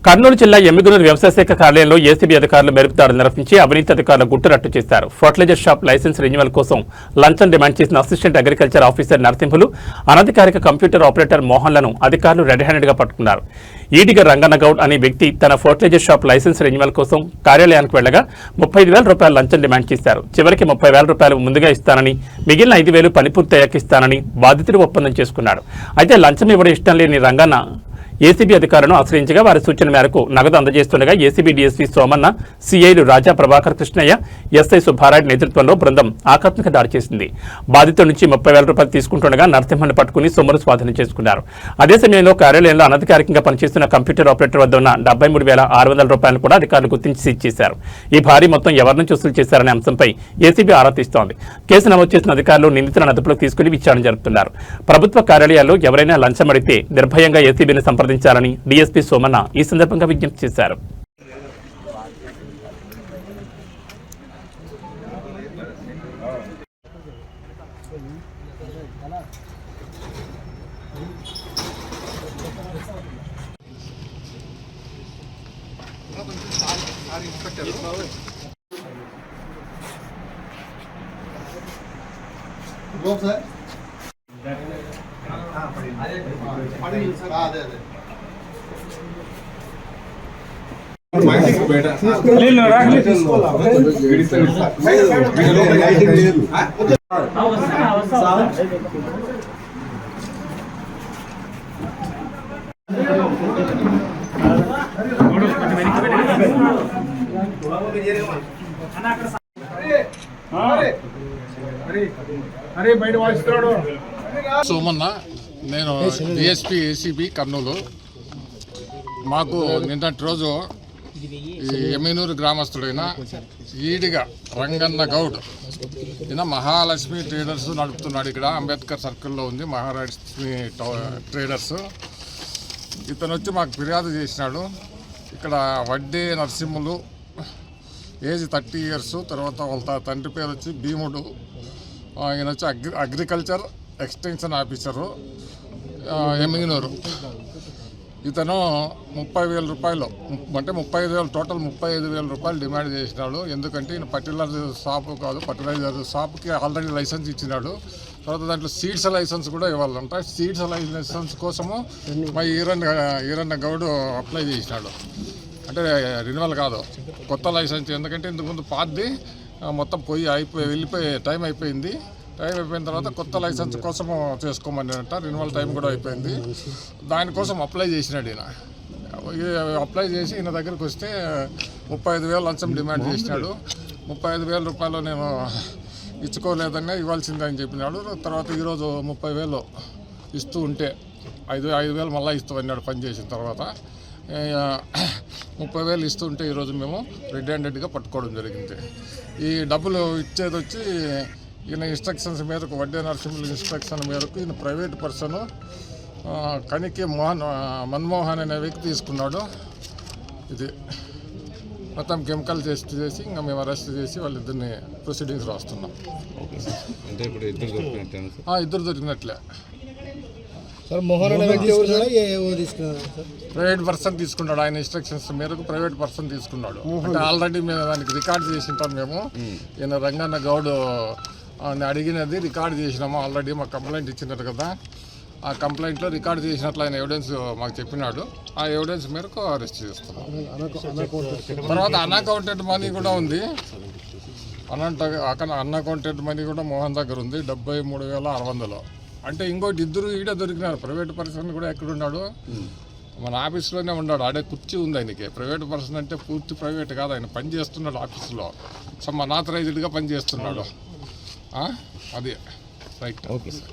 కర్నూలు జిల్లా ఎమ్మిగనూరు వ్యవసాయ శాఖ కార్యాలయంలో ఏసీబీ అధికారులు మెరుపుదాడులు నిర్వహించి అవినీతి అధికారులు గుట్టురట్టు చేశారు. ఫర్టిలైజర్ షాప్ లైసెన్స్ రెన్యువల్ కోసం లంచం డిమాండ్ చేసిన అసిస్టెంట్ అగ్రికల్చర్ ఆఫీసర్ నరసింహులు, అనధికారిక కంప్యూటర్ ఆపరేటర్ మోహన్లను అధికారులు రెడ్ హ్యాండెడ్ గా పట్టుకున్నారు. ఈడిగ రంగన్నగౌడ్ అనే వ్యక్తి తన ఫర్టిలైజర్ షాప్ లైసెన్స్ రెన్యువల్ కోసం కార్యాలయానికి వెళ్లగా 35,000 రూపాయలు లంచం డిమాండ్ చేశారు. చివరికి 30,000 రూపాయలు ముందుగా ఇస్తానని, మిగిలిన 5,000 పని పూర్తయ్యాక ఇస్తానని బాధితుడు ఒప్పందం చేసుకున్నాడు. అయితే లంచం ఇవ్వడం ఇష్టం లేని రంగన్న ఏసీబీ అధికారులను ఆశ్రయించగా వారి సూచన మేరకు నగదు అందజేస్తుండగా ఏసీబీ డీఎస్పీ సోమన్న, సీఐలు రాజా, ప్రభాకర్ కృష్ణయ్య, ఎస్ఐ సుబ్బారాయుడు నేతృత్వంలో బృందం ఆకస్మిక దాడి చేసింది. బాధితుల నుంచి 30,000 రూపాయలు తీసుకుంటుండగా నరసింహను పట్టుకుని సొమ్మును స్వాధీనం చేసుకున్నారు. అదే సమయంలో కార్యాలయంలో అనధికారికంగా పనిచేస్తున్న కంప్యూటర్ ఆపరేటర్ వద్ద ఉన్న 73,600 రూపాయలు కూడా అధికారులు గుర్తించి సీజ్ చేశారు. ఈ భారీ మొత్తం ఎవరి నుంచి వసూలు చేశారనే అంశంపై ఏసీబీ ఆరా తీస్తోంది. కేసు నమోదు చేసిన అధికారులు నిందితులను అదుపులోకి తీసుకుని విచారణ జరుపుతున్నారు. ప్రభుత్వ కార్యాలయాల్లో ఎవరైనా లంచం అడిగితే నిర్భయంగా ఏసీబీని సంప్రదించాలని డీఎస్పీ సోమన్న ఈ సందర్భంగా విజ్ఞప్తి చేశారు. సోమన్న, నేను డిఎస్పీ ఏసీబీ కర్నూలు. మాకు నిన్నటి రోజు ఈ ఎమ్మిగనూరు గ్రామస్తుడైన ఈడిగ రంగన్న గౌడ్ ఈయన మహాలక్ష్మి ట్రేడర్స్ నడుపుతున్నాడు. ఇక్కడ అంబేద్కర్ సర్కిల్లో ఉంది మహాలక్ష్మి ట్రేడర్స్. ఇతను వచ్చి మాకు ఫిర్యాదు చేసినాడు. ఇక్కడ వడ్డే నరసింహులు, ఏజ్ 30 ఇయర్స్, తర్వాత వాళ్ళ తండ్రి పేరు వచ్చి భీముడు. ఈయన వచ్చి అగ్రికల్చర్ ఎక్స్టెన్షన్ ఆఫీసరు ఎమ్మిగనూరు. ఇతను 30,000 రూపాయలు అంటే 35,000 టోటల్ 35,000 రూపాయలు డిమాండ్ చేసినాడు. ఎందుకంటే ఈయన ఫర్టిలైజర్ షాపు కాదు, ఫర్టిలైజర్ షాప్కి ఆల్రెడీ లైసెన్స్ ఇచ్చినాడు. తర్వాత దాంట్లో సీడ్స్ లైసెన్స్ కూడా ఇవ్వాలంట. సీడ్స్ లైసెన్స్ కోసము మా ఈరన్న గౌడ్ అప్లై చేసినాడు. అంటే రెన్యువల్ కాదు, కొత్త లైసెన్స్. ఎందుకంటే ఇంతకుముందు పాతది మొత్తం వెళ్ళిపోయి టైం అయిపోయింది. టైం అయిపోయిన తర్వాత కొత్త లైసెన్స్ కోసం చేసుకోమని అంట. రెన్యువల్ టైం కూడా అయిపోయింది. దానికోసం అప్లై చేసినాడు ఈయన. అప్లై చేసి ఈయన దగ్గరికి వస్తే 35,000 లంచం డిమాండ్ చేసినాడు. 35,000 రూపాయలు నేను ఇచ్చుకోలేదనే ఇవ్వాల్సిందే అని చెప్పినాడు. తర్వాత ఈరోజు 30,000 ఇస్తూ ఉంటే 5,000 మళ్ళీ ఇస్తూ అన్నాడు పని చేసిన తర్వాత. 30,000 ఇస్తుంటే ఈరోజు మేము రెడ్ హ్యాండెడ్గా పట్టుకోవడం జరిగింది. ఈ డబ్బులు ఇచ్చేది వచ్చి ఈయన ఇన్స్ట్రక్షన్స్ మేరకు, వడ్డే నరసింహుల ఇన్స్ట్రక్షన్ మేరకు ఈయన ప్రైవేట్ పర్సన్ కనికి మన్మోహన్ అనే వ్యక్తి తీసుకున్నాడు. ఇది మొత్తం కెమికల్ టెస్ట్ చేసి ఇంకా మేము అరెస్ట్ చేసి వాళ్ళిద్దరిని ప్రొసీడింగ్స్ రాస్తున్నాం. ఇద్దరు దొరికినట్లే. ప్రైవేట్ పర్సన్ తీసుకున్నాడు. ఆయన ఇన్స్ట్రక్షన్స్ మేరకు ప్రైవేట్ పర్సన్ తీసుకున్నాడు. అంటే ఆల్రెడీ మేము దానికి రికార్డ్ చేసింటాం. మేము ఈయన రంగన్న గౌడ్ అడిగినది రికార్డ్ చేసినాము. ఆల్రెడీ మాకు కంప్లైంట్ ఇచ్చినారు కదా, ఆ కంప్లైంట్లో రికార్డ్ చేసినట్లు ఆయన ఎవిడెన్స్ మాకు చెప్పినాడు. ఆ ఎవిడెన్స్ మేరకు అరెస్ట్ చేస్తున్నాం. తర్వాత అన్అకౌంటెడ్ మనీ కూడా ఉంది. అన్అకౌంటెడ్ మనీ కూడా మోహన్ దగ్గర ఉంది, 73,600. అంటే ఇంకోటి ఇద్దరు ఈడ దొరికినారు. ప్రైవేట్ పర్సన్ కూడా ఎక్కడున్నాడు, మన ఆఫీస్లోనే ఉన్నాడు. ఆడే కుర్చీ ఉంది ఆయనకి. ప్రైవేట్ పర్సన్ అంటే పూర్తి ప్రైవేట్ కాదు, ఆయన పని చేస్తున్నాడు ఆఫీస్లో, సమ్ అనాథరైజ్డ్గా పని చేస్తున్నాడు. అది రైట్. Okay sir.